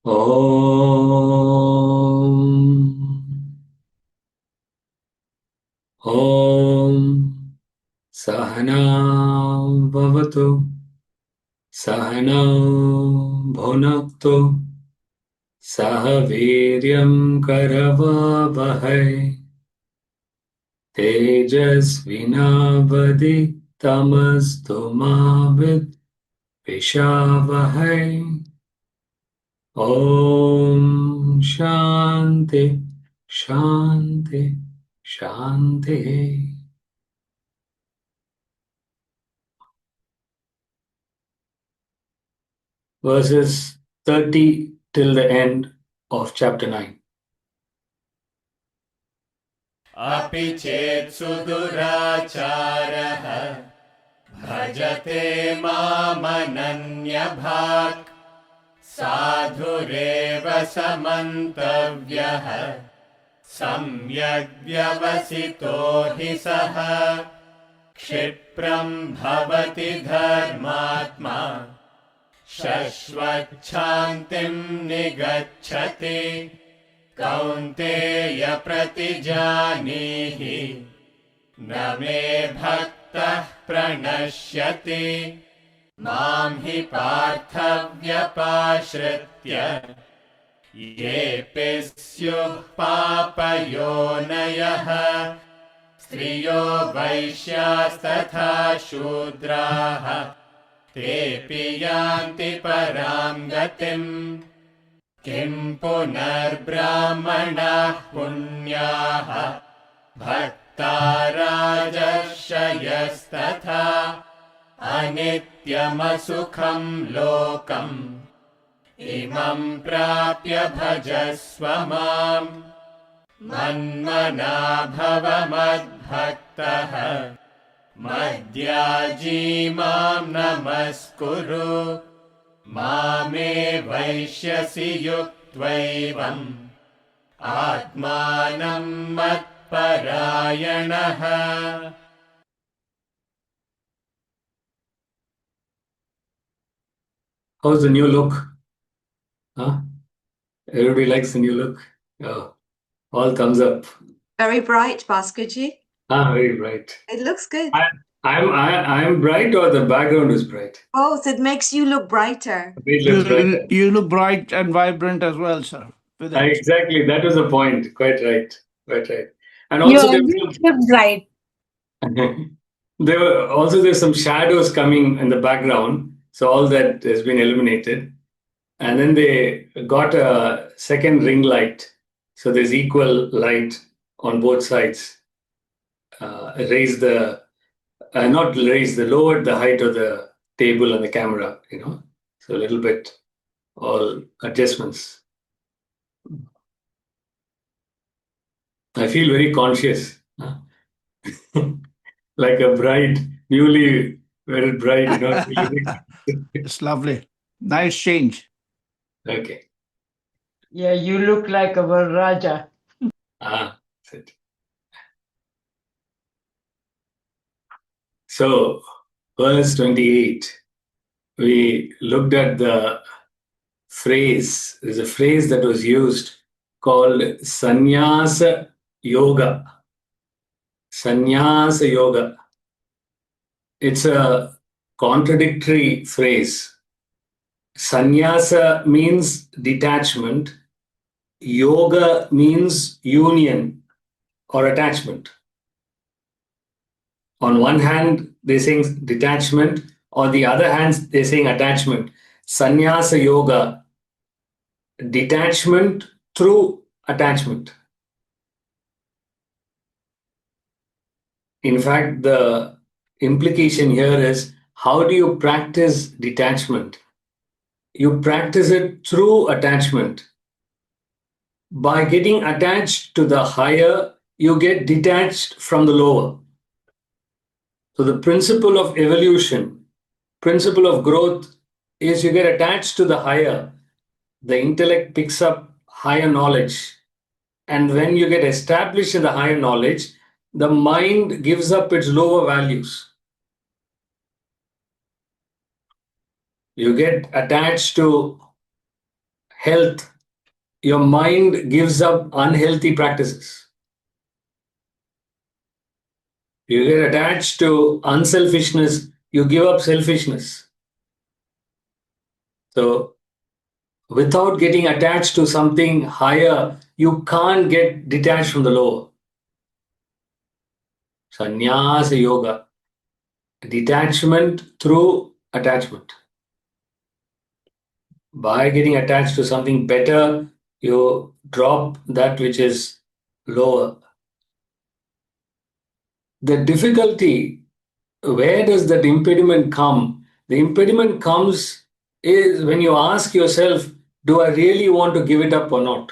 ॐ सहना भवतु सहनौ भुनक्तु सह वीर्यं करवावहै तेजस्विनावदितमस्तु मा विद्विषावहै ॐ शान्ति शान्ति शान्तिः verses 30 till the end of chapter 9. अपि चेत् सुदुराचारः भजते मामनन्यभाक् साधुरेव समन्तव्यः सम्यग् व्यवसितो हि सः क्षिप्रं भवति धर्मात्मा शश्वच्छान्तिं निगच्छति कौन्तेय प्रतिजानीहि न मे भक्तः प्रणश्यति मां हि पार्थव्यपाश्रित्य येऽपि स्युः पापयोनयः स्त्रियो वैश्यास्तथा शूद्राः तेऽपि यान्ति परां गतिम् किं पुनर्ब्राह्मणाः पुण्याः भक्ता राजर्षयस्तथा अनित्यमसुखं लोकम् इमं प्राप्य भजस्व माम् मन्मना भव मद्भक्तः मद्याजी मां नमस्कुरु मामे वैश्यसि युक्त्वैवम् आत्मानं मत्परायणः. How's the new look? Huh? Everybody likes the new look? Oh, all thumbs up. Very bright, Bhaskarji. Very bright. It looks good. I'm bright, or the background is bright? Both. It makes you look brighter. It looks brighter. You look bright and vibrant as well, sir. Exactly, that was the point. Quite right. Quite right. And You also always look bright. there's some shadows coming in the background, so all that has been eliminated. And then they got a second ring light, so there's equal light on both sides. Lowered the height of the table and the camera, so a little bit, all adjustments. I feel very conscious, like a bride, newly wedded bride, It's lovely. Nice change. Okay. Yeah, you look like a Raja. That's it. So, verse 28, we looked at the phrase. There's a phrase that was used called sannyasa yoga. Sannyasa yoga. It's a contradictory phrase. Sannyasa means detachment. Yoga means union or attachment. On one hand, they're saying detachment. On the other hand, they're saying attachment. Sannyasa yoga, detachment through attachment. In fact, the implication here is, how do you practice detachment? You practice it through attachment. By getting attached to the higher, you get detached from the lower. So the principle of evolution, principle of growth is you get attached to the higher. The intellect picks up higher knowledge. And when you get established in the higher knowledge, the mind gives up its lower values. You get attached to health, your mind gives up unhealthy practices. You get attached to unselfishness, you give up selfishness. So, without getting attached to something higher, you can't get detached from the lower. Sannyasa yoga, detachment through attachment. By getting attached to something better, you drop that which is lower. The difficulty, where does that impediment come? The impediment comes is when you ask yourself, do I really want to give it up or not?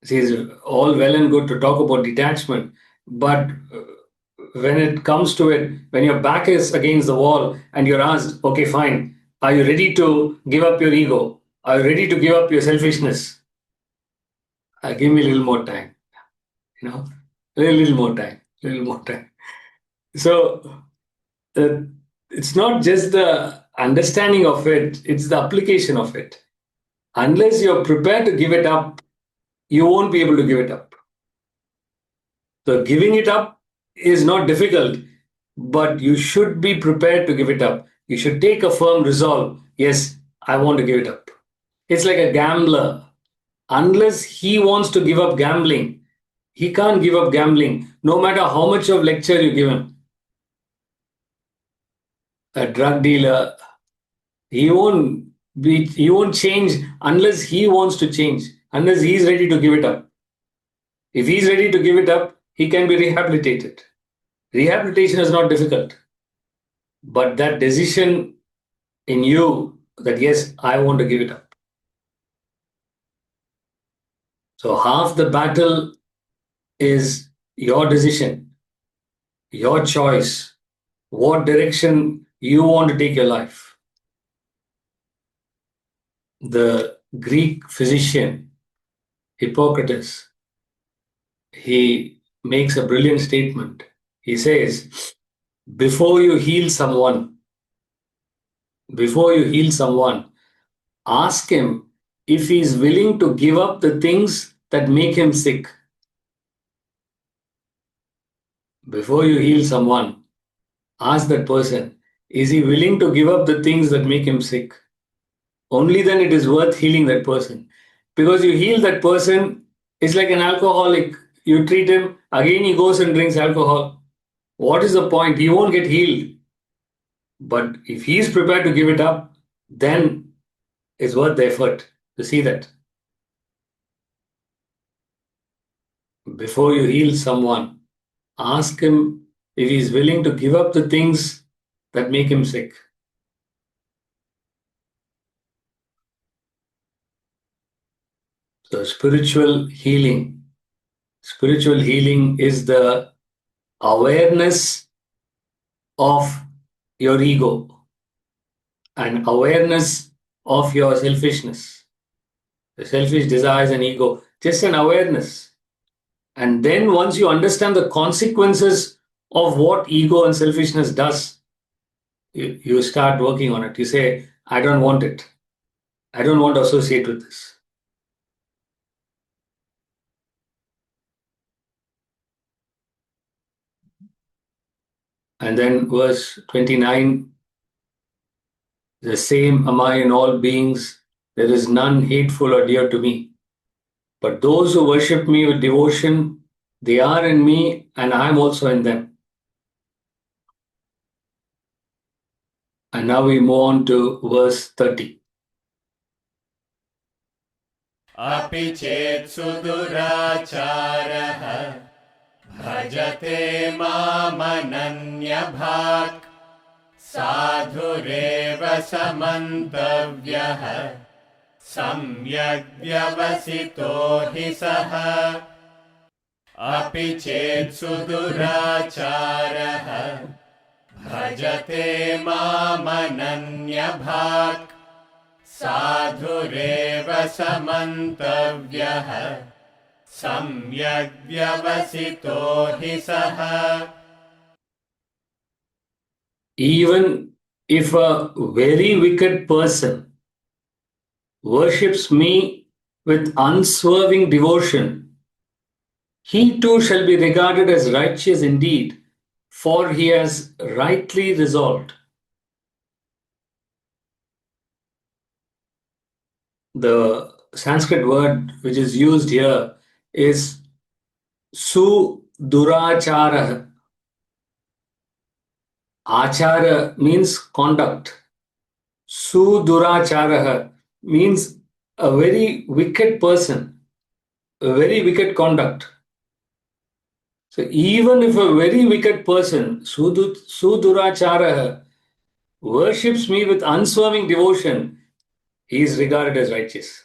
See, it's all well and good to talk about detachment, but when it comes to it, when your back is against the wall and you're asked, okay, fine, are you ready to give up your ego? Are you ready to give up your selfishness? Give me a little more time, a little more time, a little more time. So it's not just the understanding of it, it's the application of it. Unless you're prepared to give it up, you won't be able to give it up. So giving it up is not difficult, but you should be prepared to give it up. You should take a firm resolve. Yes, I want to give it up. It's like a gambler. Unless he wants to give up gambling, he can't give up gambling, no matter how much of lecture you give him. A drug dealer, he won't change unless he wants to change, unless he's ready to give it up. If he's ready to give it up, he can be rehabilitated. Rehabilitation is not difficult. But that decision in you that, yes, I want to give it up. So half the battle is your decision, your choice, what direction you want to take your life. The Greek physician, Hippocrates, he makes a brilliant statement. He says, before you heal someone, ask him if he is willing to give up the things that make him sick. Before you heal someone, ask that person, is he willing to give up the things that make him sick? Only then it is worth healing that person. Because you heal that person, it's like an alcoholic. You treat him, again he goes and drinks alcohol. What is the point? He won't get healed. But if he is prepared to give it up, then it's worth the effort to see that. Before you heal someone, ask him if he is willing to give up the things that make him sick. So spiritual healing is the awareness of your ego and awareness of your selfishness, the selfish desires and ego, just an awareness. And then once you understand the consequences of what ego and selfishness does, you start working on it. You say, I don't want it. I don't want to associate with this. And then verse 29, the same am I in all beings. There is none hateful or dear to me. But those who worship me with devotion, they are in me and I am also in them. And now we move on to verse 30. अपि चेत्सु दुराचारः भजते मामनन्यभाक् साधुरेव समन्तव्यः सम्यग्व्यवसितो हि सः अपि चेत्सु दुराचारः भजते मामनन्यभाक् साधुरेव समन्तव्यः सम्यग्व्यवसितो हि सः. Even If a very wicked person worships me with unswerving devotion, he too shall be regarded as righteous indeed, for he has rightly resolved. The Sanskrit word which is used here is sudurachara. Achara means conduct. Sudurachara means a very wicked person, a very wicked conduct. So even if a very wicked person, sudurachara, worships me with unswerving devotion, he is regarded as righteous.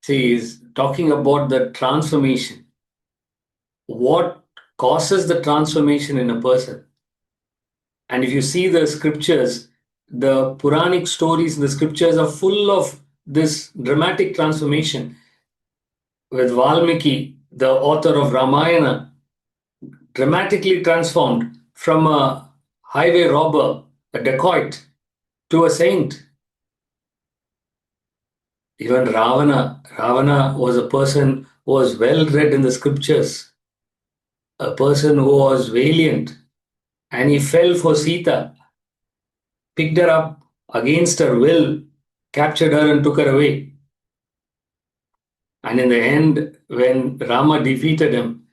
See, he is talking about the transformation. What causes the transformation in a person? And if you see the scriptures, the Puranic stories in the scriptures are full of this dramatic transformation. With Valmiki, the author of Ramayana, dramatically transformed from a highway robber, a dacoit, to a saint. Even Ravana was a person who was well read in the scriptures, a person who was valiant, and he fell for Sita, picked her up against her will, captured her and took her away. And in the end, when Rama defeated him,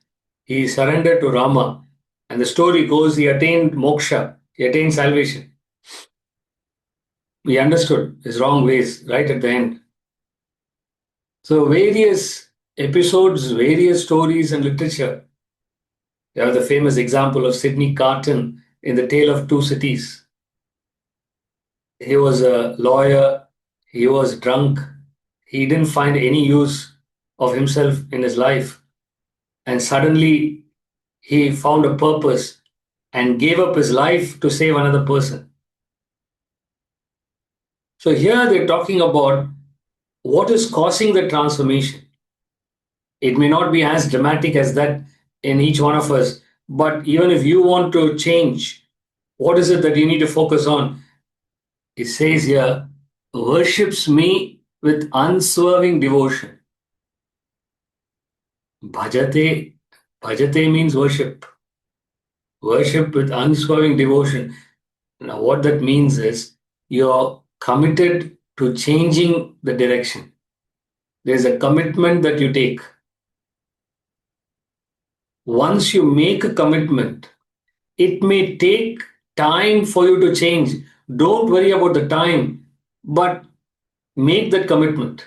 he surrendered to Rama. And the story goes he attained moksha, he attained salvation. He understood his wrong ways right at the end. So, various episodes, various stories and literature. You have the famous example of Sidney Carton in The Tale of Two Cities. He was a lawyer, he was drunk, he didn't find any use of himself in his life. And suddenly he found a purpose and gave up his life to save another person. So here they're talking about what is causing the transformation. It may not be as dramatic as that in each one of us, but even if you want to change, what is it that you need to focus on? It says here, worships me with unswerving devotion. Bhajate, bhajate means worship. Worship with unswerving devotion. Now, what that means is you're committed to changing the direction. There's a commitment that you take. Once you make a commitment, it may take time for you to change. Don't worry about the time, but make that commitment.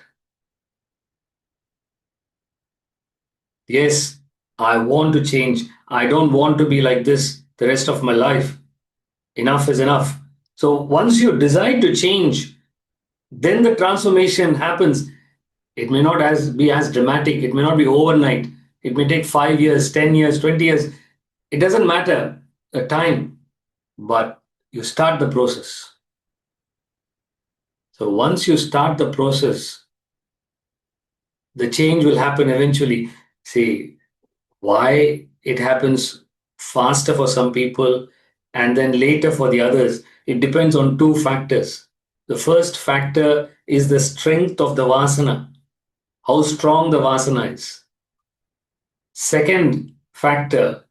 Yes, I want to change. I don't want to be like this the rest of my life. Enough is enough. So once you decide to change, then the transformation happens. It may not be as dramatic. It may not be overnight. It may take 5 years, 10 years, 20 years. It doesn't matter the time, but you start the process. So once you start the process, the change will happen eventually. See, why it happens faster for some people and then later for the others, it depends on two factors. The first factor is the strength of the vasana, how strong the vasana is. Second factor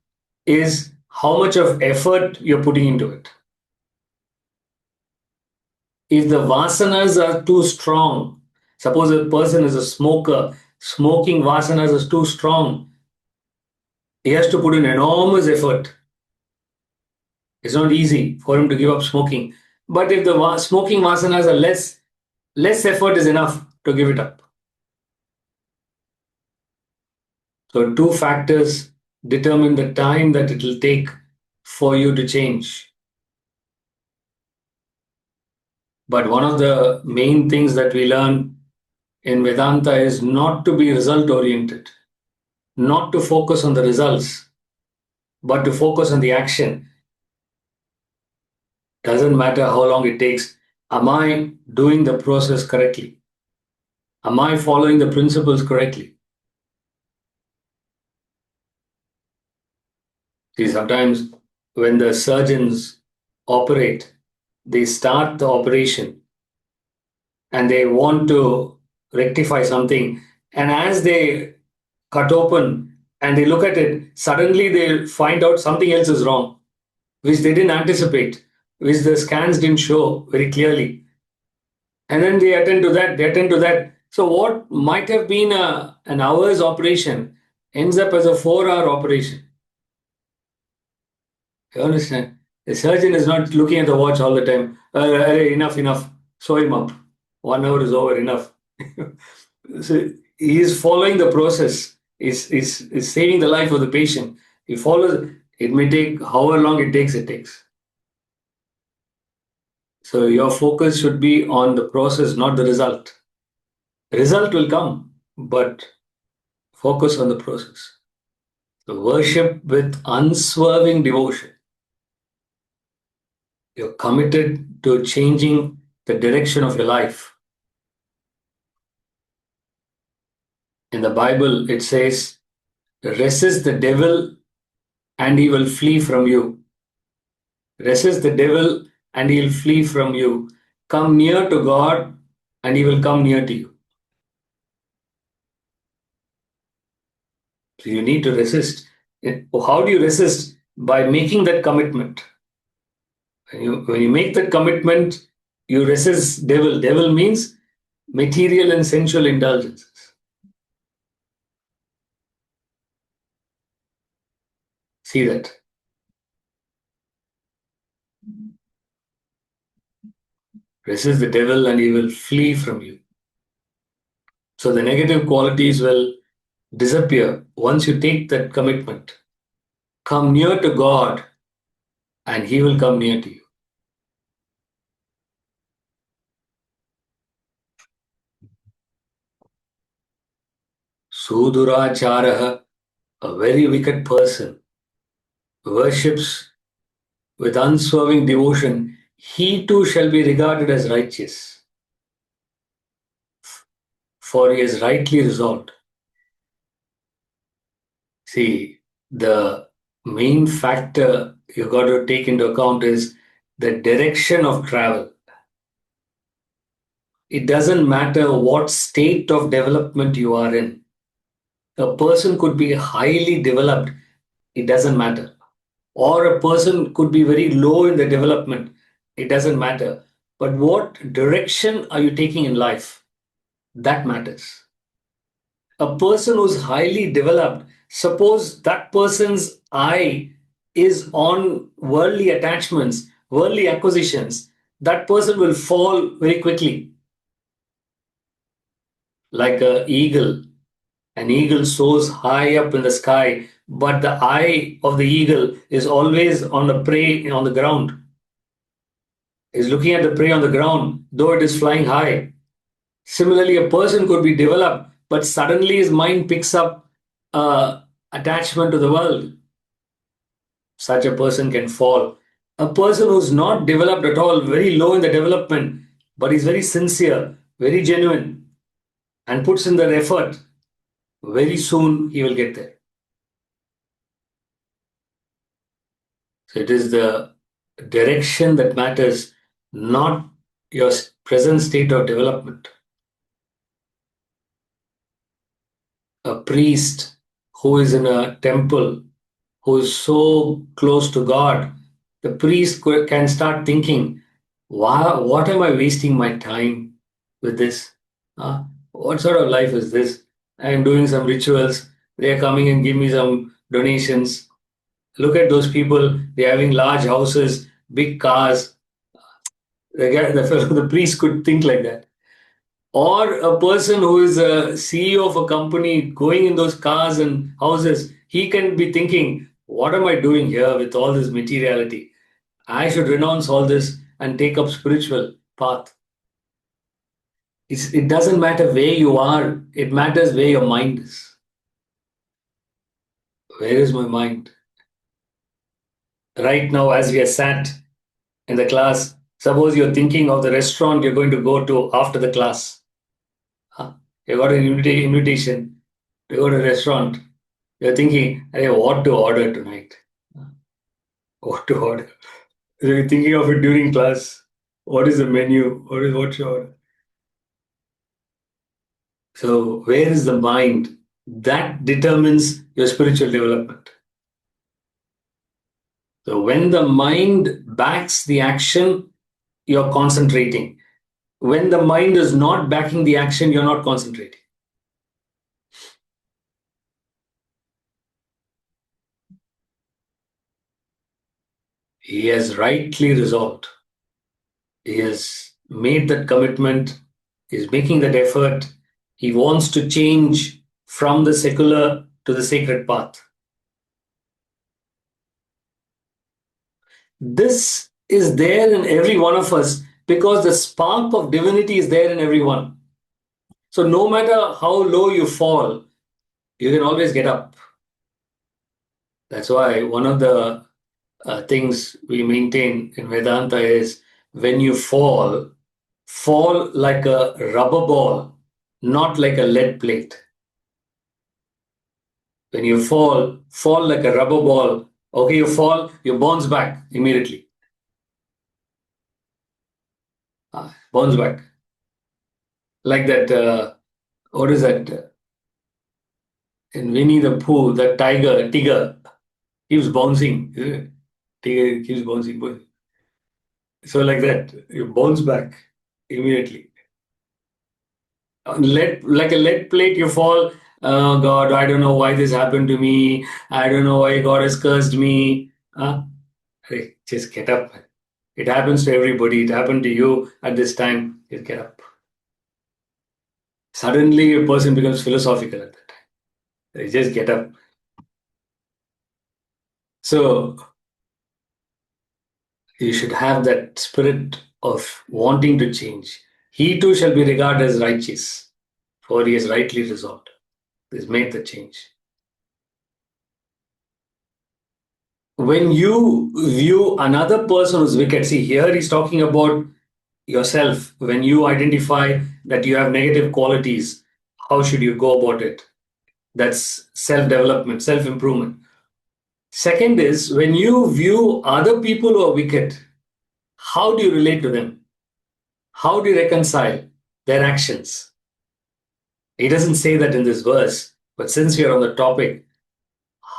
is how much of effort you're putting into it. If the vasanas are too strong, suppose a person is a smoker, smoking vasanas is too strong, he has to put in enormous effort. It's not easy for him to give up smoking. But if the smoking vasanas are less effort is enough to give it up. So two factors determine the time that it will take for you to change. But one of the main things that we learn in Vedanta is not to be result oriented, not to focus on the results, but to focus on the action. Doesn't matter how long it takes. Am I doing the process correctly? Am I following the principles correctly? See, sometimes when the surgeons operate, they start the operation and they want to rectify something. And as they cut open and they look at it, suddenly they find out something else is wrong, which they didn't anticipate, which the scans didn't show very clearly. And then they attend to that, they attend to that. So what might have been an hour's operation ends up as a 4-hour operation. You understand? The surgeon is not looking at the watch all the time. Enough. Sew him up. 1 hour is over, enough. So he is following the process. Is saving the life of the patient. He follows. It may take however long it takes. It takes. So your focus should be on the process, not the result. Result will come, but focus on the process. So worship with unswerving devotion. You're committed to changing the direction of your life. In the Bible, it says, resist the devil and he will flee from you. Resist the devil and he will flee from you. Come near to God and he will come near to you. So you need to resist. How do you resist? By making that commitment. When you make that commitment, you resist devil. Devil means material and sensual indulgences. See that. Resist the devil and he will flee from you. So the negative qualities will disappear once you take that commitment. Come near to God and he will come near to you. Suduracharaha, a very wicked person, worships with unswerving devotion, he too shall be regarded as righteous, for he is rightly resolved. See, the main factor you got to take into account is the direction of travel. It doesn't matter what state of development you are in. A person could be highly developed, it doesn't matter. Or a person could be very low in the development, it doesn't matter. But what direction are you taking in life? That matters. A person who's highly developed, suppose that person's eye is on worldly attachments, worldly acquisitions, that person will fall very quickly. Like an eagle. An eagle soars high up in the sky, but the eye of the eagle is always on the prey on the ground. Is looking at the prey on the ground, though it is flying high. Similarly, a person could be developed, but suddenly his mind picks up attachment to the world. Such a person can fall. A person who's not developed at all, very low in the development, but is very sincere, very genuine, and puts in the effort, very soon he will get there. So it is the direction that matters, not your present state of development. A priest who is in a temple, who is so close to God, the priest can start thinking, wow, what am I wasting my time with this? What sort of life is this? I am doing some rituals. They are coming and give me some donations. Look at those people. They're having large houses, big cars. The priest could think like that. Or a person who is a CEO of a company going in those cars and houses, he can be thinking, what am I doing here with all this materiality? I should renounce all this and take up spiritual path. It doesn't matter where you are. It matters where your mind is. Where is my mind? Right now, as we are sat in the class, suppose you're thinking of the restaurant you're going to go to after the class. You got an invitation to go to a restaurant. You're thinking, hey, what to order tonight? What to order? you're thinking of it during class. What is the menu? What's your... So where is the mind? That determines your spiritual development. So when the mind backs the action, you're concentrating. When the mind is not backing the action, you're not concentrating. He has rightly resolved. He has made that commitment. He's making that effort. He wants to change from the secular to the sacred path. This is there in every one of us because the spark of divinity is there in everyone. So no matter how low you fall, you can always get up. That's why one of the things we maintain in Vedanta is when you fall, fall like a rubber ball, not like a lead plate. When you fall, fall like a rubber ball. Okay, you fall, you bounce back immediately. Bounce back. Like that, what is that? In Winnie the Pooh, the tiger keeps bouncing. Tiger keeps bouncing. So like that, you bounce back immediately. Like a lead plate, you fall. Oh God, I don't know why this happened to me. I don't know why God has cursed me. Hey, just get up. It happens to everybody. It happened to you at this time. Just get up. Suddenly, a person becomes philosophical at that time. They just get up. So you should have that spirit of wanting to change. He too shall be regarded as righteous, for he has rightly resolved. He has made the change. When you view another person who's wicked, see here he's talking about yourself. When you identify that you have negative qualities, how should you go about it? That's self-development, self-improvement. Second is when you view other people who are wicked, how do you relate to them? How do you reconcile their actions? He doesn't say that in this verse, but since we are on the topic,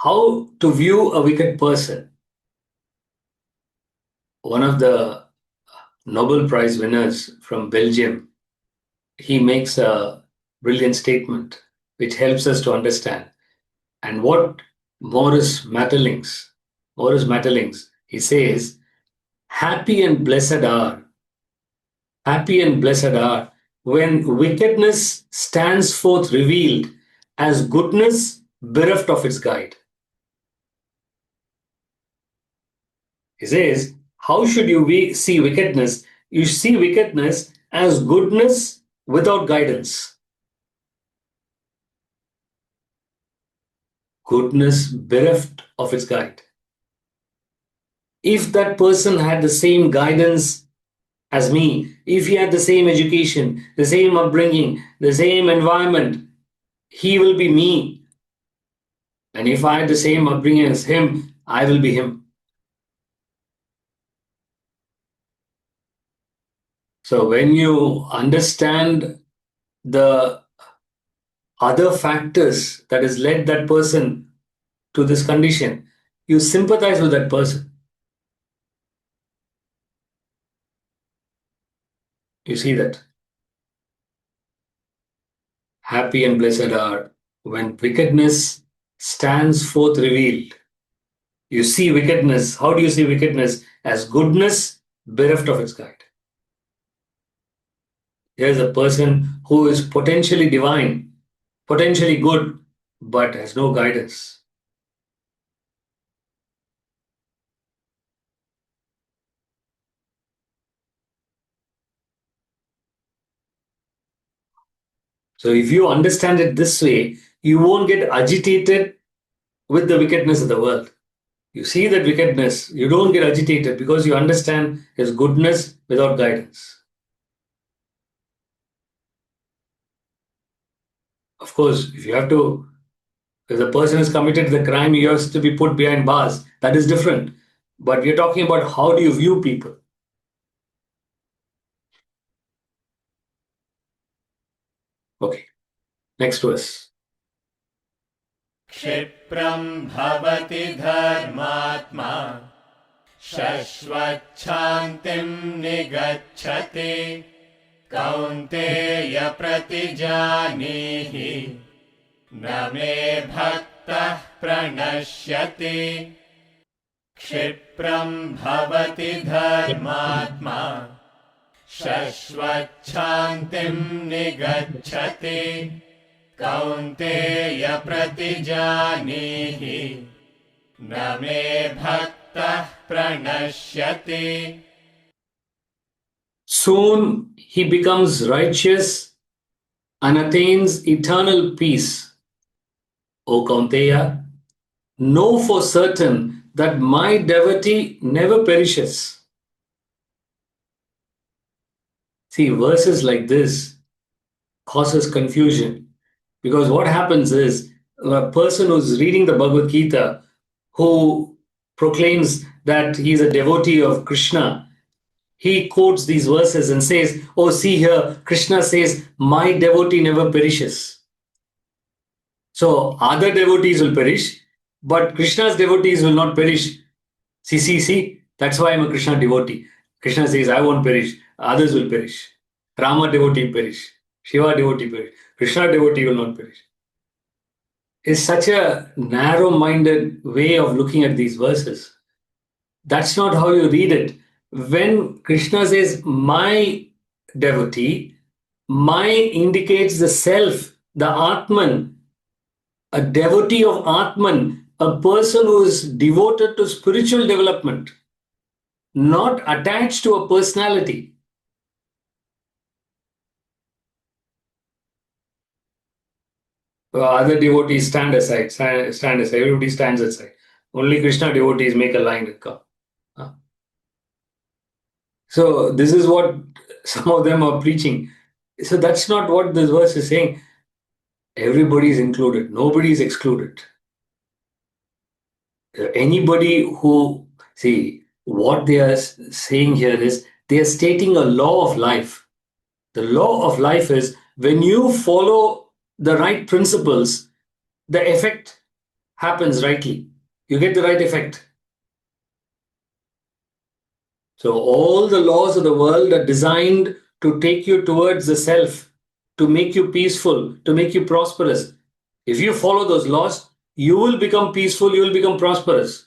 how to view a wicked person? One of the Nobel Prize winners from Belgium, he makes a brilliant statement which helps us to understand. And what Maurice Maeterlinck, he says, happy and blessed are when wickedness stands forth revealed as goodness bereft of its guide. He says, how should you see wickedness? You see wickedness as goodness without guidance. Goodness bereft of its guide. If that person had the same guidance as me, if he had the same education, the same upbringing, the same environment, he will be me. And if I had the same upbringing as him, I will be him. So when you understand the other factors that has led that person to this condition, you sympathize with that person. You see that. Happy and blessed are when wickedness stands forth revealed. You see wickedness. How do you see wickedness? As goodness bereft of its guide. Here's a person who is potentially divine, potentially good, but has no guidance. So if you understand it this way, you won't get agitated with the wickedness of the world. You see that wickedness, you don't get agitated because you understand his goodness without guidance. Of course, if the person has committed the crime, he has to be put behind bars. That is different. But we're talking about how do you view people. Okay, next verse. क्षिप्रम् भवति धर्मात्मा शश्वच्छान्तिम् निगच्छति कौन्तेय प्रतिजानीहि न मे भक्तः प्रणश्यति क्षिप्रम् भवति धर्मात्मा शश्वच्छान्तिम् निगच्छति कौन्तेय प्रतिजानीहि न मे भक्तः प्रणश्यति. Soon he becomes righteous and attains eternal peace. O Kaunteya, know for certain that my devotee never perishes. See, verses like this causes confusion, because what happens is a person who's reading the Bhagavad Gita, who proclaims that he is a devotee of Krishna, he quotes these verses and says, oh, see here, Krishna says, my devotee never perishes. So other devotees will perish, but Krishna's devotees will not perish. See, that's why I'm a Krishna devotee. Krishna says, I won't perish, others will perish. Rama devotee perish, Shiva devotee perish, Krishna devotee will not perish. It's such a narrow-minded way of looking at these verses. That's not how you read it. When Krishna says, my devotee, my indicates the self, the Atman, a devotee of Atman, a person who is devoted to spiritual development, not attached to a personality. Other devotees stand aside, everybody stands aside. Only Krishna devotees make a line and come. So this is what some of them are preaching. So that's not what this verse is saying. Everybody is included. Nobody is excluded. Anybody who, see, what they are saying here is they are stating a law of life. The law of life is when you follow the right principles, the effect happens rightly. You get the right effect. So all the laws of the world are designed to take you towards the self, to make you peaceful, to make you prosperous. If you follow those laws, you will become peaceful, you will become prosperous.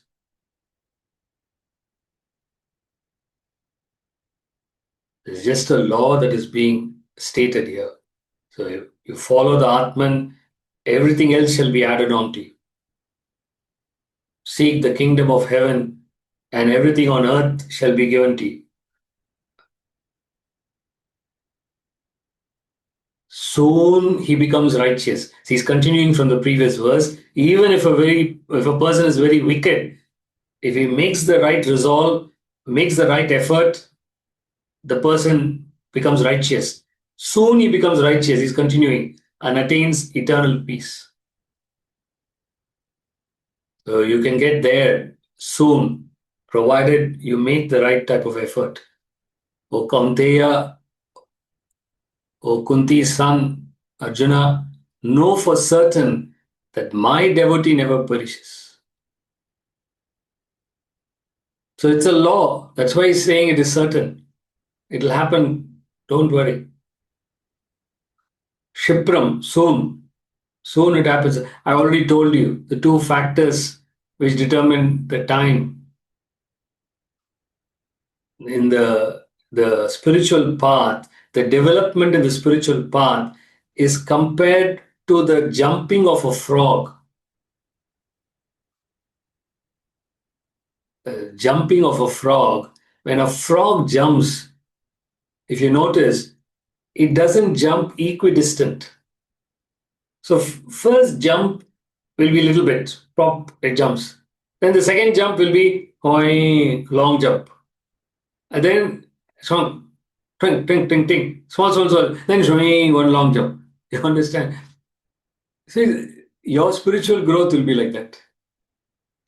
It's just a law that is being stated here. So if you follow the Atman, everything else shall be added on to you. Seek the kingdom of heaven, and everything on earth shall be given to you. Soon he becomes righteous. So he's continuing from the previous verse. Even if a person is very wicked, if he makes the right resolve, makes the right effort, the person becomes righteous. Soon he becomes righteous, he's continuing, and attains eternal peace. So you can get there soon, provided you make the right type of effort. O Kaunteya, O Kunti's son, Arjuna, know for certain that my devotee never perishes. So it's a law. That's why he's saying it is certain. It will happen. Don't worry. Shipram, soon. Soon it happens. I already told you the two factors which determine the time in the spiritual path, the development in the spiritual path is compared to the jumping of a frog. Jumping of a frog. When a frog jumps, if you notice, it doesn't jump equidistant. So first jump will be a little bit, pop, it jumps. Then the second jump will be long jump. And then strong, ting, ting, ting, ting, small, then showing one long jump. You understand? See, your spiritual growth will be like that.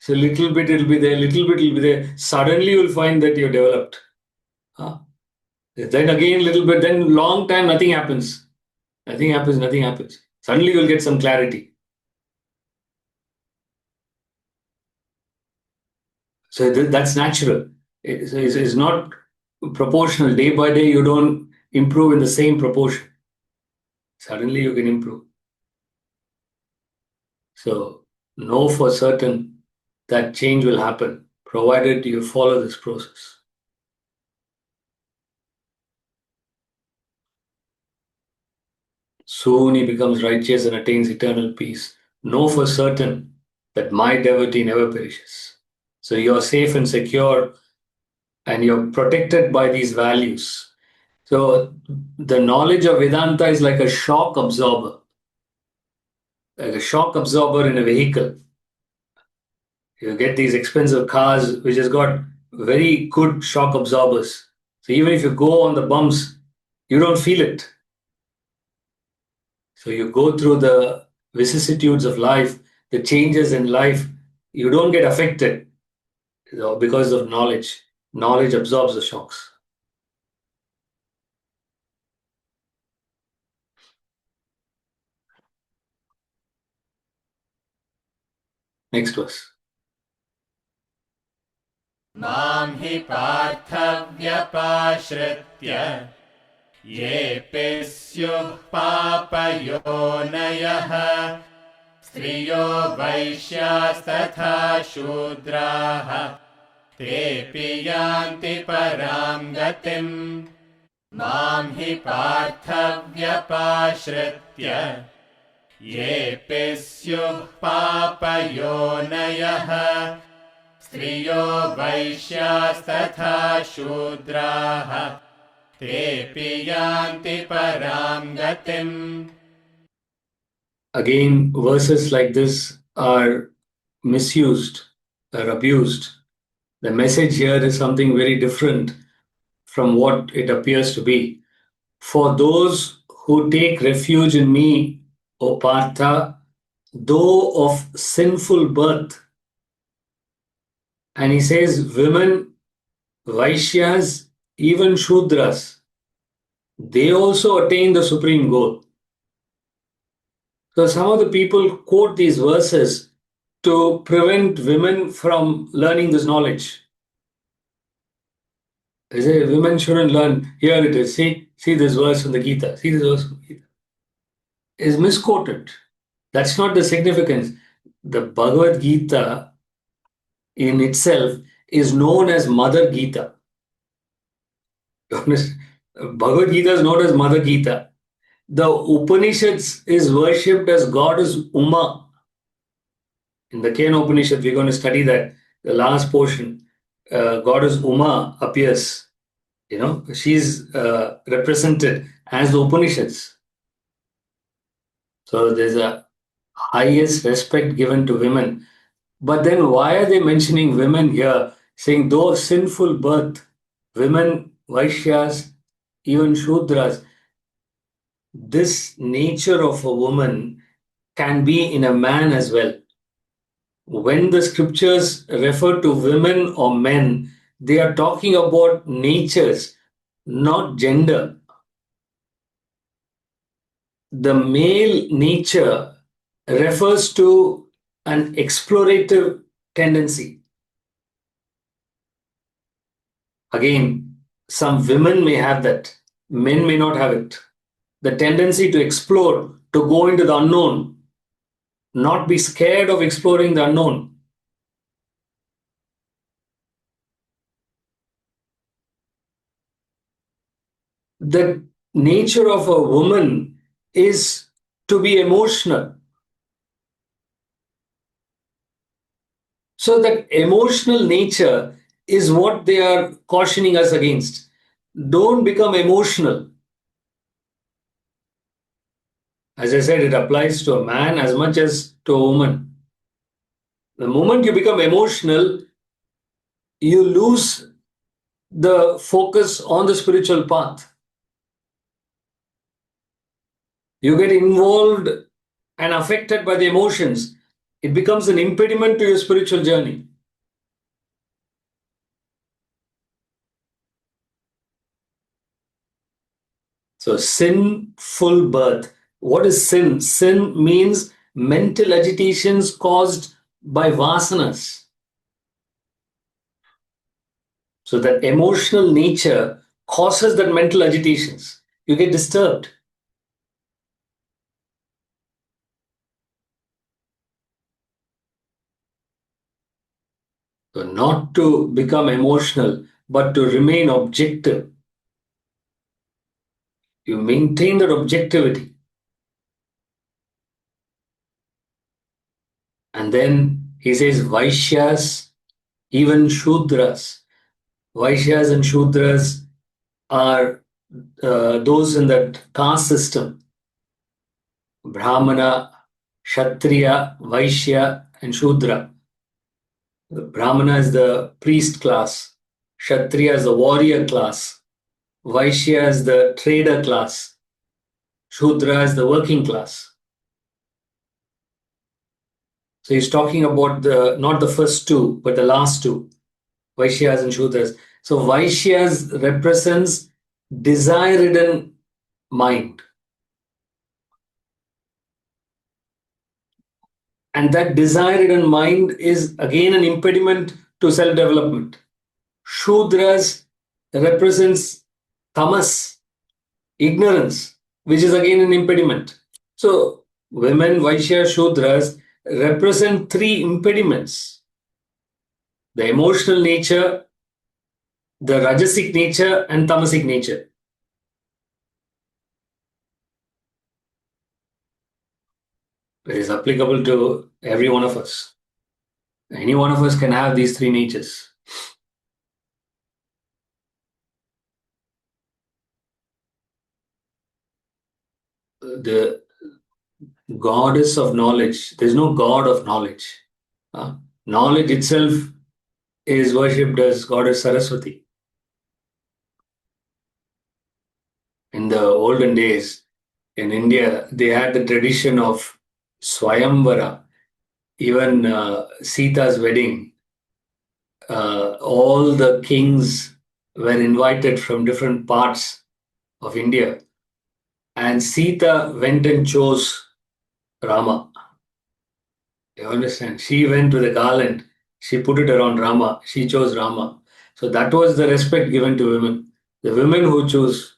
So little bit it'll be there, little bit it'll be there. Suddenly you'll find that you're developed. Huh? Then again, little bit, then long time, nothing happens. Nothing happens, nothing happens. Suddenly you'll get some clarity. So that's natural. It's not proportional. Day by day, you don't improve in the same proportion. Suddenly you can improve. So know for certain that change will happen, provided you follow this process. Soon he becomes righteous and attains eternal peace. Know for certain that my devotee never perishes. So you're safe and secure and you're protected by these values. So the knowledge of Vedanta is like a shock absorber, in a vehicle. You get these expensive cars which has got very good shock absorbers. So even if you go on the bumps, you don't feel it. So you go through the vicissitudes of life, the changes in life, you don't get affected because of knowledge. Knowledge absorbs the shocks. Next verse. मां हि पार्थव्यपाश्रित्य येऽपि स्युः पापयोनयः स्त्रियो वैश्यास्तथा शूद्राः तेऽपि यान्ति परां गतिम् मां हि पार्थव्यपाश्रित्य येऽपि स्युः पापयोनयः स्त्रियो वैश्यास्तथा शूद्राः तेऽपि यान्ति परां गतिम्. Again, verses like this are misused, are abused. The message here is something very different from what it appears to be. For those who take refuge in me, O Partha, though of sinful birth, and he says, women, Vaishyas, even Shudras, they also attain the supreme goal. So some of the people quote these verses to prevent women from learning this knowledge. They say women shouldn't learn. Here it is. See this verse from the Gita. See this verse from the Gita. Is misquoted. That's not the significance. The Bhagavad Gita in itself is known as Mother Gita. Bhagavad Gita is known as Mother Gita. The Upanishads is worshipped as goddess Uma. In the Kena Upanishad, we're going to study that. The last portion, goddess Uma appears. She's represented as the Upanishads. So there's a highest respect given to women. But then why are they mentioning women here? Saying though sinful birth, women, Vaishyas, even Shudras, this nature of a woman can be in a man as well. When the scriptures refer to women or men, they are talking about natures, not gender. The male nature refers to an explorative tendency. Again, some women may have that, men may not have it. The tendency to explore, to go into the unknown, not be scared of exploring the unknown. The nature of a woman is to be emotional. So that emotional nature is what they are cautioning us against. Don't become emotional. As I said, it applies to a man as much as to a woman. The moment you become emotional, you lose the focus on the spiritual path. You get involved and affected by the emotions. it becomes an impediment to your spiritual journey. So, sinful birth. What is sin? Sin means mental agitations caused by vasanas. So, that emotional nature causes that mental agitations. You get disturbed. So, not to become emotional, but to remain objective. You maintain that objectivity. And then he says, Vaishyas, even Shudras. Vaishyas and Shudras are those in that caste system. Brahmana, Kshatriya, Vaishya, and Shudra. The Brahmana is the priest class. Kshatriya is the warrior class. Vaishya is the trader class. Shudra is the working class. So he's talking about not the first two, but the last two, Vaishyas and Shudras. So Vaishyas represents desire-ridden mind. And that desire-ridden mind is again an impediment to self-development. Shudras represents tamas, ignorance, which is again an impediment. So women, Vaishya, Shudras represent three impediments: the emotional nature, the rajasic nature, and tamasic nature. It is applicable to every one of us. Any one of us can have these three natures. The goddess of knowledge, there's no god of knowledge. Knowledge itself is worshipped as goddess Saraswati. In the olden days, in India, they had the tradition of Swayamvara. Even Sita's wedding, all the kings were invited from different parts of India. And Sita went and chose Rama. You understand? She went with a garland. She put it around Rama. She chose Rama. So that was the respect given to women. The women who chose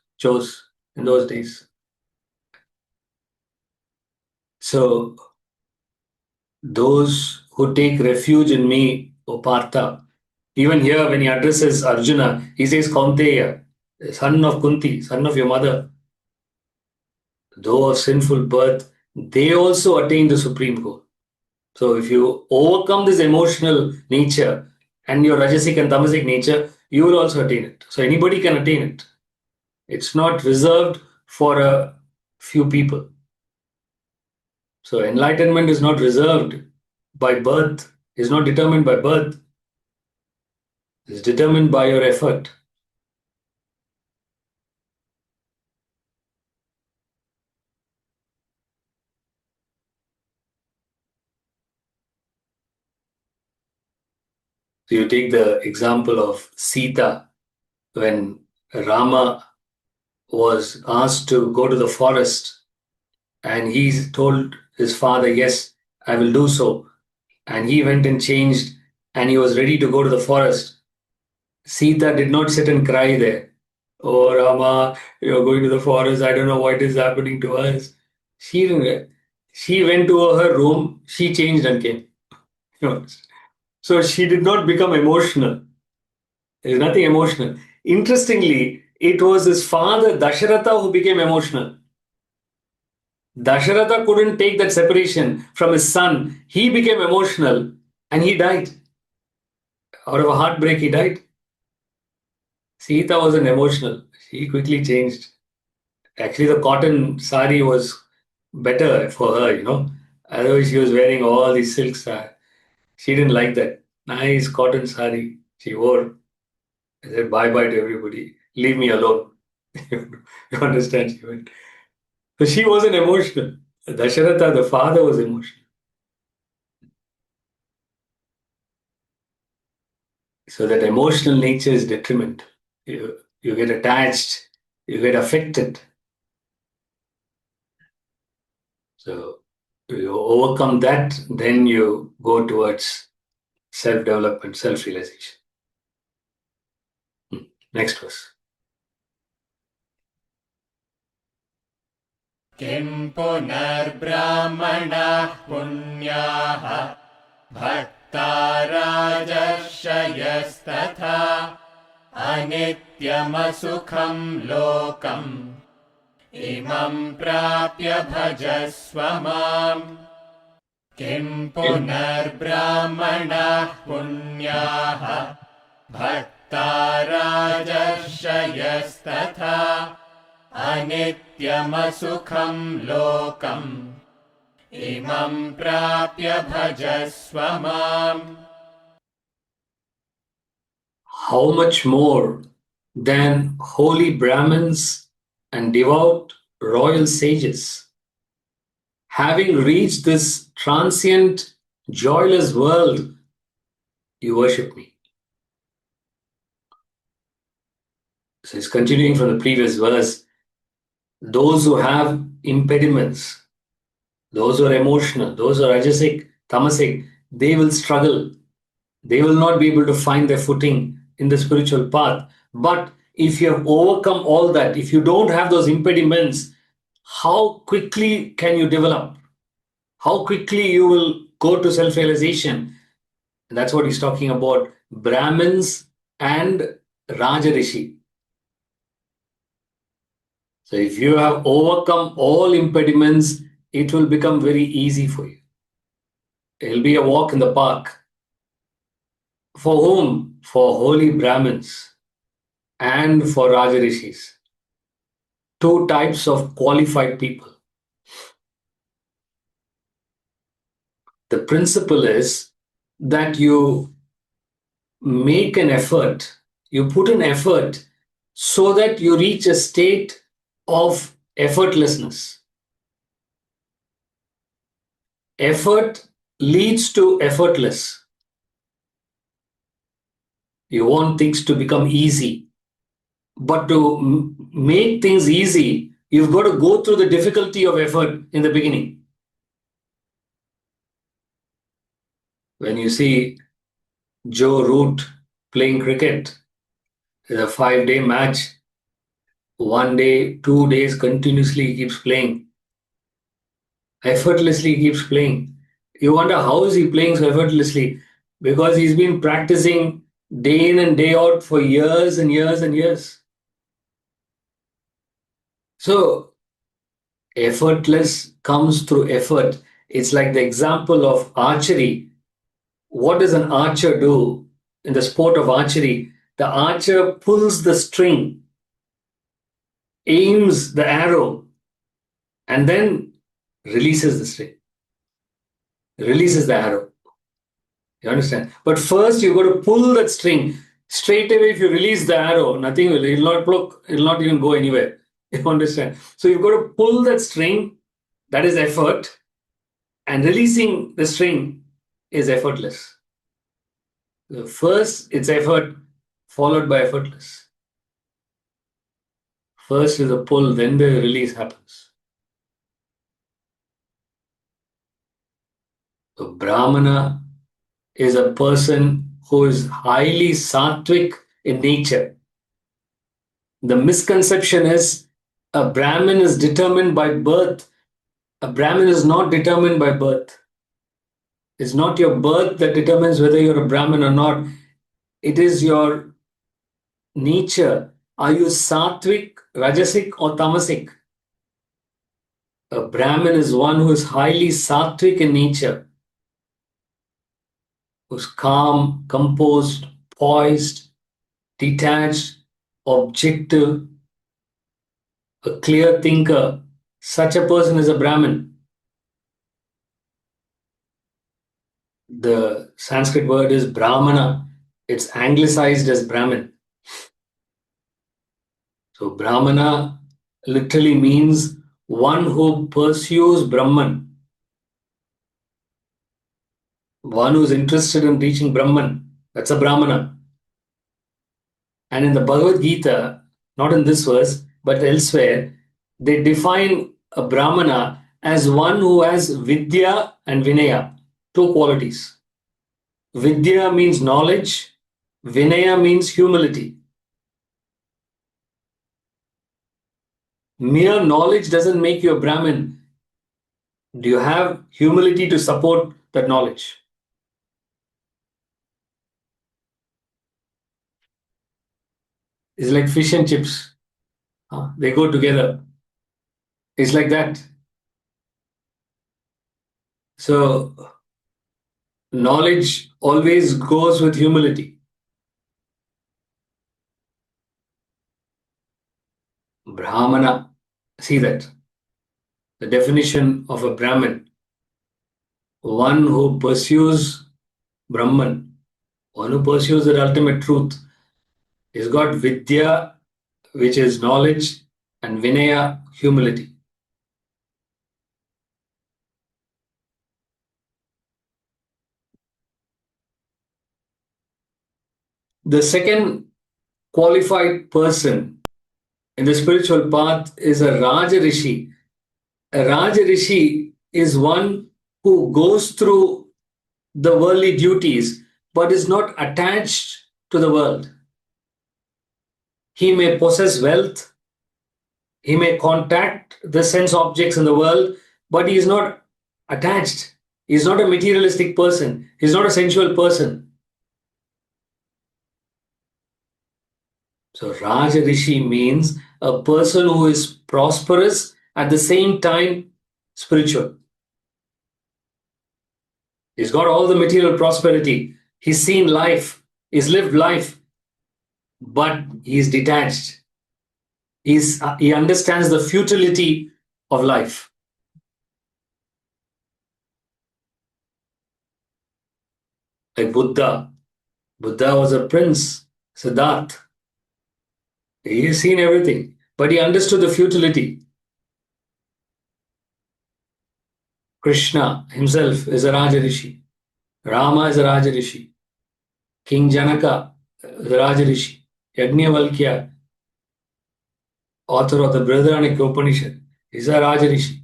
in those days. So those who take refuge in me, O Partha, even here when he addresses Arjuna, he says Kaunteya, son of Kunti, son of your mother. Though of sinful birth, they also attain the supreme goal. So if you overcome this emotional nature and your rajasic and tamasic nature, you will also attain it. So anybody can attain it. It's not reserved for a few people. So enlightenment is not reserved by birth, is not determined by birth. It's determined by your effort. So you take the example of Sita when Rama was asked to go to the forest and he told his father, yes, I will do so. And he went and changed and he was ready to go to the forest. Sita did not sit and cry there. Oh, Rama, you're going to the forest. I don't know what is happening to us. She didn't. She went to her room. She changed and came. So she did not become emotional. There is nothing emotional. Interestingly, it was his father Dasharatha who became emotional. Dasharatha couldn't take that separation from his son. He became emotional and he died. Out of a heartbreak, he died. Sita wasn't emotional. She quickly changed. Actually, the cotton sari was better for her. Otherwise, she was wearing all these silks. She didn't like that. Nice cotton sari she wore. I said bye bye to everybody. Leave me alone. You understand? She went. So she wasn't emotional. Dasharatha, the father, was emotional. So that emotional nature is detriment. You get attached, you get affected. So you overcome that, then you go towards self-development, self-realization. Next verse. किं पुनर्ब्राह्मणाः पुण्याः भक्ता राजर्षयस्तथा अनित्यमसुखं लोकम् इमं प्राप्य भजस्व माम् किं पुनर्ब्राह्मणाः पुण्याः भक्ता राजर्षयस्तथा अनित्यमसुखं लोकम् इमं प्राप्य भजस्व माम्. How much more than holy Brahmins and devout royal sages, having reached this transient, joyless world, you worship me. So it's continuing from the previous verse. Those who have impediments, those who are emotional, those who are rajasic, tamasic, they will struggle. They will not be able to find their footing in the spiritual path. But if you have overcome all that, if you don't have those impediments, how quickly can you develop? How quickly you will go to self-realization? That's what he's talking about, Brahmins and Rajarishi. So if you have overcome all impediments, it will become very easy for you. It will be a walk in the park. For whom? For holy Brahmins and for Rajarishis. Two types of qualified people. The principle is that you make an effort, you put an effort so that you reach a state of effortlessness. Effort leads to effortless. You want things to become easy. But to make things easy, you've got to go through the difficulty of effort in the beginning. When you see Joe Root playing cricket, it's a 5-day match. 1 day, 2 days continuously he keeps playing. Effortlessly he keeps playing. You wonder how is he playing so effortlessly? Because he's been practicing day in and day out for years and years and years. So effortless comes through effort. It's like the example of archery. What does an archer do in the sport of archery? The archer pulls the string, aims the arrow, and then releases the string, releases the arrow. You understand? But first you got to pull that string. Straight away, if you release the arrow, nothing will, it will not block, it will not even go anywhere. You understand? So you've got to pull that string, that is effort, and releasing the string is effortless. So first, it's effort, followed by effortless. First is the pull, then the release happens. So Brahmana is a person who is highly sattvic in nature. The misconception is a Brahmin is determined by birth. A Brahmin is not determined by birth. It's not your birth that determines whether you're a Brahmin or not. It is your nature. Are you sattvic, rajasic, or tamasic? A Brahmin is one who is highly sattvic in nature, who's calm, composed, poised, detached, objective, a clear thinker. Such a person is a Brahmin. The Sanskrit word is Brahmana. It's anglicized as Brahmin. So Brahmana literally means one who pursues Brahman. One who's interested in reaching Brahman. That's a Brahmana. And in the Bhagavad Gita, not in this verse, but elsewhere, they define a Brahmana as one who has Vidya and Vinaya, two qualities. Vidya means knowledge, Vinaya means humility. Mere knowledge doesn't make you a Brahmin. Do you have humility to support that knowledge? It's like fish and chips. They go together. It's like that. So, knowledge always goes with humility. Brahmana, see that. The definition of a Brahmin, one who pursues Brahman, one who pursues the ultimate truth, is got Vidya, which is knowledge, and Vinaya, humility. The second qualified person in the spiritual path is a Raja Rishi. A Raja Rishi is one who goes through the worldly duties but is not attached to the world. He may possess wealth, he may contact the sense objects in the world, but he is not attached. He is not a materialistic person, he is not a sensual person. So, Raja Rishi means a person who is prosperous at the same time spiritual. He's got all the material prosperity. He's seen life. He's lived life. But he's detached. He understands the futility of life. Like Buddha. Buddha was a prince, Siddhartha. He's seen everything. But he understood the futility. Krishna himself is a Raja Rishi. Rama is a Raja Rishi. King Janaka is a Raja Rishi. Yajnavalkya, author of the Brihadaranyaka Upanishad, is a Raja Rishi.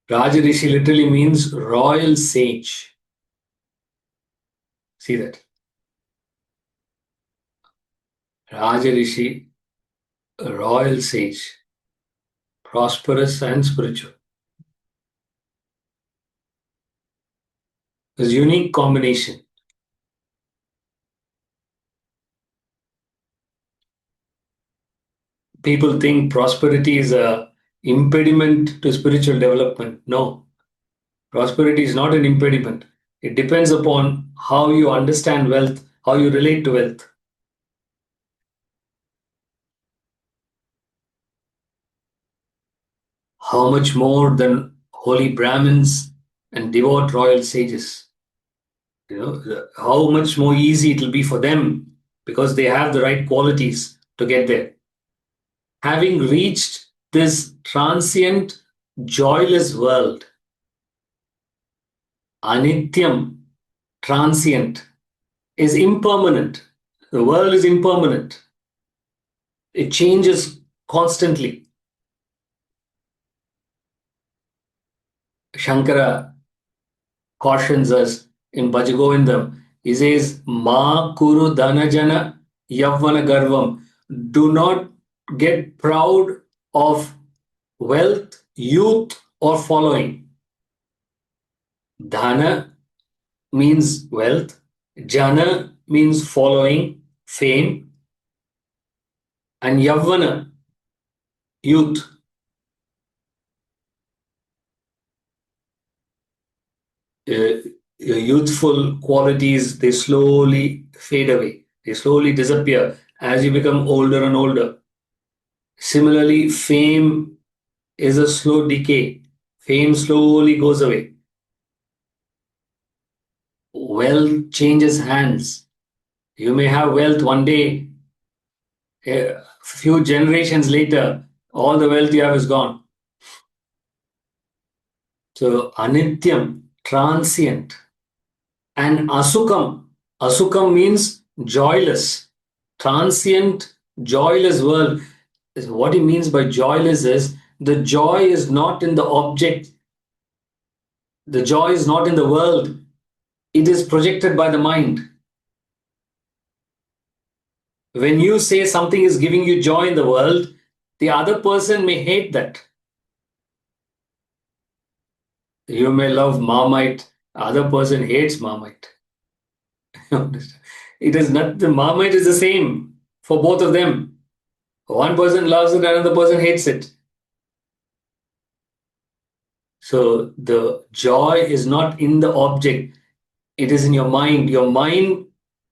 Raja Rishi literally means royal sage. See that? Raja Rishi, a royal sage, prosperous and spiritual. It's a unique combination. People think prosperity is a impediment to spiritual development. No, prosperity is not an impediment. It depends upon how you understand wealth, how you relate to wealth. How much more than holy Brahmins and devout royal sages? How much more easy it will be for them because they have the right qualities to get there. Having reached this transient, joyless world, anityam, transient, is impermanent. The world is impermanent. It changes constantly. Shankara cautions us in Bhajagovindam. He says, Ma kuru dhanajana yavvana garvam. Do not get proud of wealth, youth, or following. Dhana means wealth, jana means following, fame, and yavvana, youth. Your youthful qualities, they slowly fade away, they slowly disappear as you become older and older. Similarly, fame is a slow decay. Fame slowly goes away. Wealth changes hands. You may have wealth one day, a few generations later, all the wealth you have is gone. So, anityam, transient, and asukam. Asukam means joyless. transient, joyless world. What he means by joyless is the joy is not in the object, the joy is not in the world, it is projected by the mind. When you say something is giving you joy in the world, the other person may hate that. You may love Marmite, other person hates Marmite. It is not, the Marmite is the same for both of them. One person loves it, another person hates it. So the joy is not in the object, it is in your mind. Your mind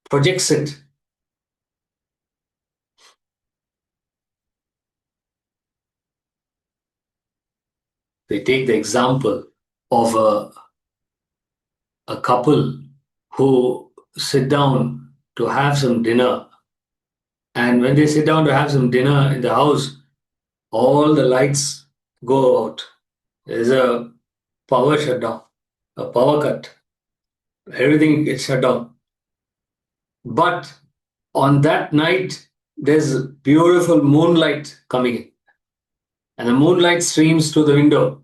projects it. They take the example of a couple who sit down to have some dinner. And when they sit down to have some dinner in the house, all the lights go out. There's a power shutdown, a power cut. Everything gets shut down. But on that night, there's beautiful moonlight coming in. And the moonlight streams through the window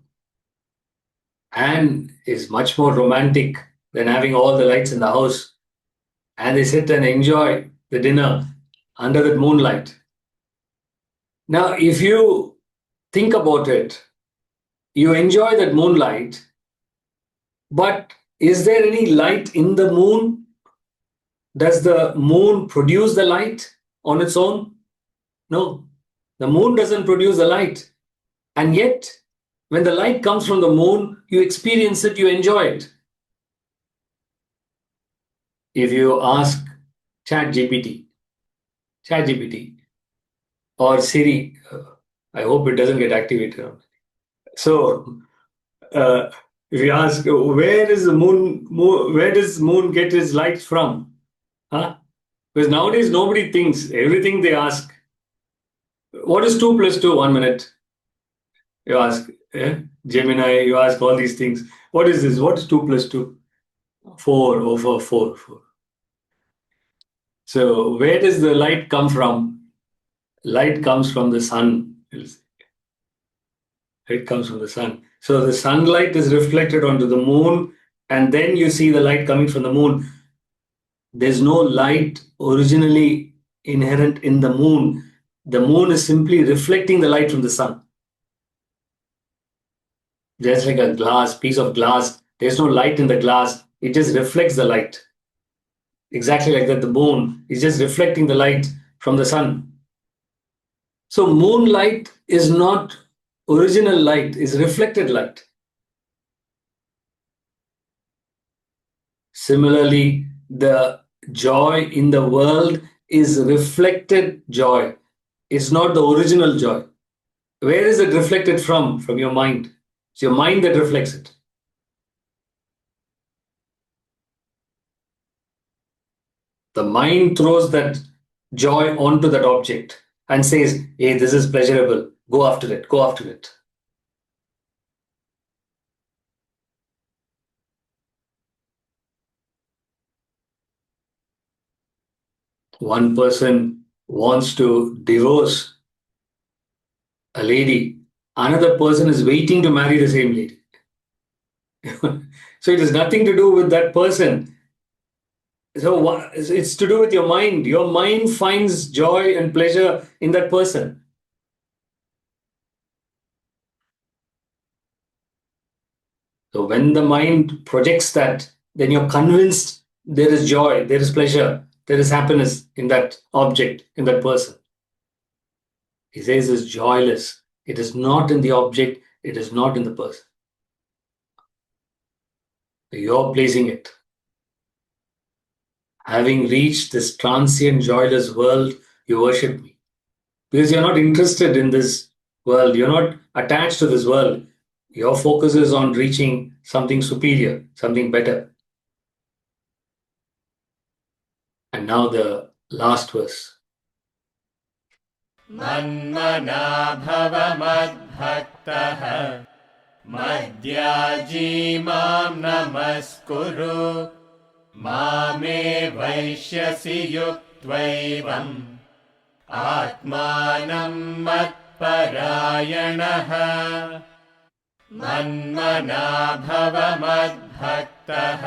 and is much more romantic than having all the lights in the house. And they sit and enjoy the dinner under that moonlight. Now, if you think about it, you enjoy that moonlight, but is there any light in the moon? Does the moon produce the light on its own? No, the moon doesn't produce the light. And yet, when the light comes from the moon, you experience it, you enjoy it. If you ask ChatGPT or Siri, I hope it doesn't get activated. So, if you ask, where is the moon? Where does moon get its light from? Huh? Because nowadays nobody thinks. Everything they ask. What is 2 plus 2? 1 minute. You ask Gemini. You ask all these things. What is this? What is 2 plus 2? 4 over 4. So where does the light come from? Light comes from the sun. It comes from the sun. So the sunlight is reflected onto the moon, and then you see the light coming from the moon. There's no light originally inherent in the moon. The moon is simply reflecting the light from the sun. Just like a piece of glass, there's no light in the glass, it just reflects the light. Exactly like that, the moon is just reflecting the light from the sun. So moonlight is not original light, is reflected light. Similarly, the joy in the world is reflected joy. It's not the original joy. Where is it reflected from? From your mind. It's your mind that reflects it. The mind throws that joy onto that object and says, hey, this is pleasurable. Go after it. Go after it. One person wants to divorce a lady. Another person is waiting to marry the same lady. So it has nothing to do with that person. So it's to do with your mind. Your mind finds joy and pleasure in that person. So when the mind projects that, then you're convinced there is joy, there is pleasure, there is happiness in that object, in that person. He says it's joyless. It is not in the object, it is not in the person. You're placing it. Having reached this transient, joyless world, you worship me. Because you're not interested in this world, you're not attached to this world. Your focus is on reaching something superior, something better. And now the last verse. Manmana bhava madbhaktaha madhyaji mam namaskuru mame vaishyasi yuktvaivam आत्मानं मत्परायणः मन्मना भव मद्भक्तः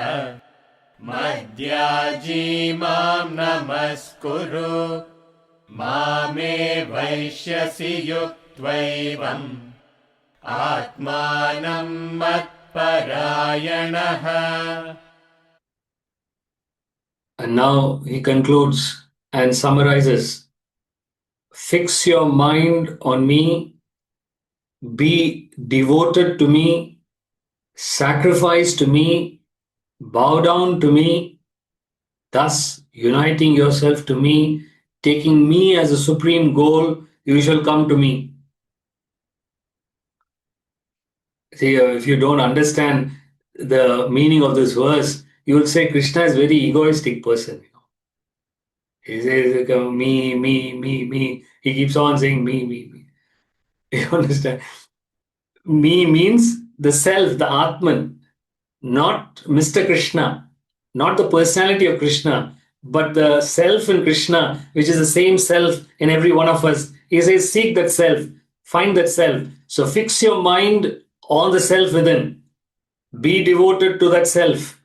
मद्याजी मां नमस्कुरु मामे वैश्यसि युक्त्वैवम् आत्मानं मत्परायणः. And now he concludes and summarizes. Fix your mind on me, be devoted to me, sacrifice to me, bow down to me, thus uniting yourself to me, taking me as a supreme goal, you shall come to me. See, if you don't understand the meaning of this verse, you will say Krishna is a very egoistic person. He says, me, me, me, me. He keeps on saying me, me, me. You understand? Me means the self, the Atman, not Mr. Krishna, not the personality of Krishna, but the self in Krishna, which is the same self in every one of us. He says, seek that self, find that self. So fix your mind on the self within. Be devoted to that self.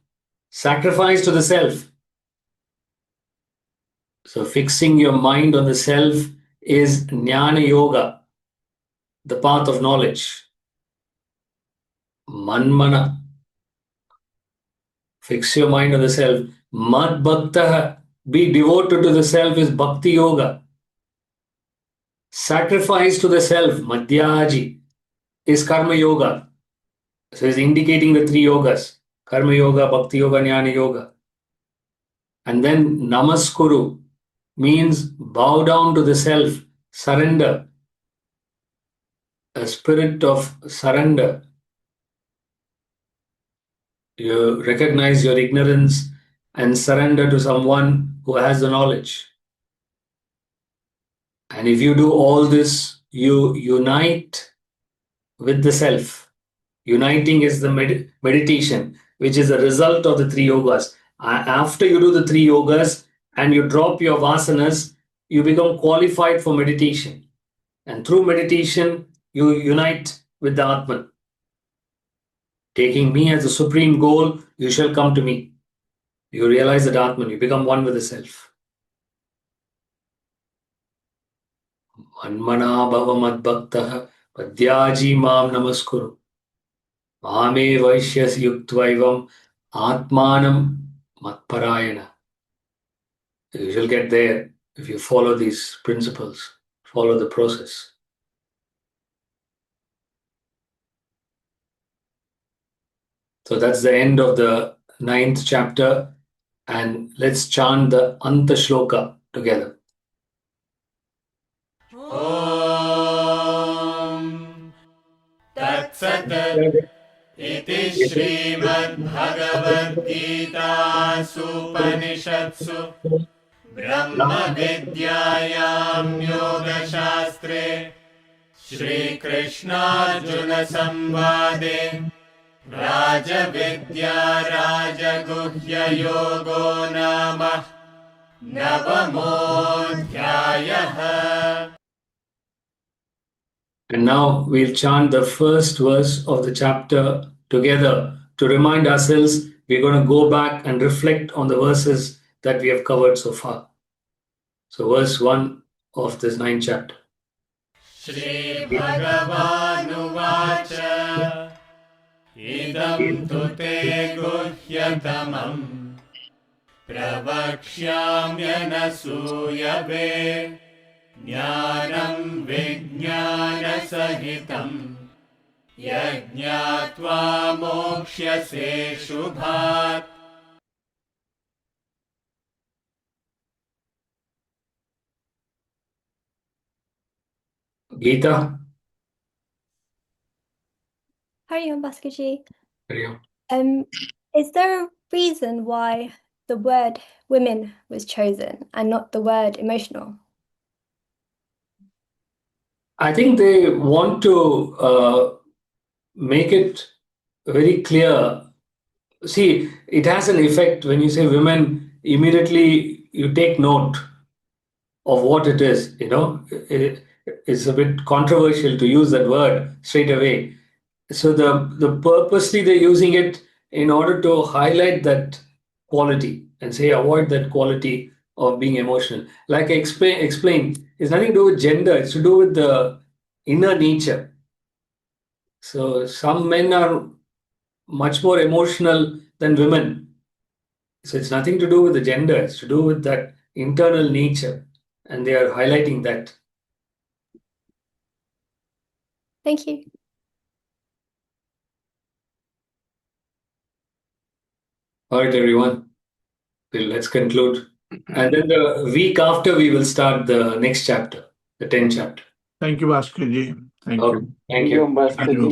Sacrifice to the self. So fixing your mind on the self is Jnana Yoga, the path of knowledge. Manmana. Fix your mind on the self. Mad Bhaktaha. Be devoted to the self is Bhakti Yoga. Sacrifice to the self, Madhyaji, is Karma Yoga. So he's indicating the three yogas. Karma Yoga, Bhakti Yoga, Jnana Yoga. And then Namaskuru means bow down to the self, surrender. A spirit of surrender. You recognize your ignorance and surrender to someone who has the knowledge. And if you do all this, you unite with the self. Uniting is the meditation, which is a result of the three yogas. After you do the three yogas and you drop your vasanas, you become qualified for meditation. And through meditation, you unite with the Atman. Taking me as the supreme goal, you shall come to me. You realize that Atman, you become one with the self. Manmana bhava madbhaktaha padyaji mam namaskuru. Mame vaishyas yuktvaivam atmanam matparayana. You shall get there if you follow these principles, follow the process. So that's the end of the 9th chapter. And let's chant the Anta Shloka together. Om Tat Sat Iti Srimad Gita Supanishatsu Brahma Vidyayam Yoga Shastre Shri Krishna Arjuna Samvade Raja Vidya Raja Guhya Yogo Namah Navamodhyayaha. And now we'll chant the first verse of the chapter together to remind ourselves we're going to go back and reflect on the verses that we have covered so far. So verse 1 of this 9th chapter. Shri Bhagavanu Vacha Idam tu te guhyatamam Pravakshyamyanasuyave Jnanam Vijnana Sahitam Yajñātvā Mokṣyase Shubhat. Gita. Hari Om Bhaskarji. Hari Om. Is there a reason why the word women was chosen and not the word emotional? I think they want to make it very clear. See, it has an effect when you say women, immediately you take note of what it is. It's a bit controversial to use that word straight away. So the purposely they're using it in order to highlight that quality and say avoid that quality of being emotional. Like I explained, it's nothing to do with gender. It's to do with the inner nature. So some men are much more emotional than women. So it's nothing to do with the gender. It's to do with that internal nature, and they are highlighting that. Thank you. All right, everyone. Well, let's conclude. And then the week after, we will start the next chapter, the 10th chapter. Thank you, Bhaskarji. Thank Okay. you. Thank you. Thank you.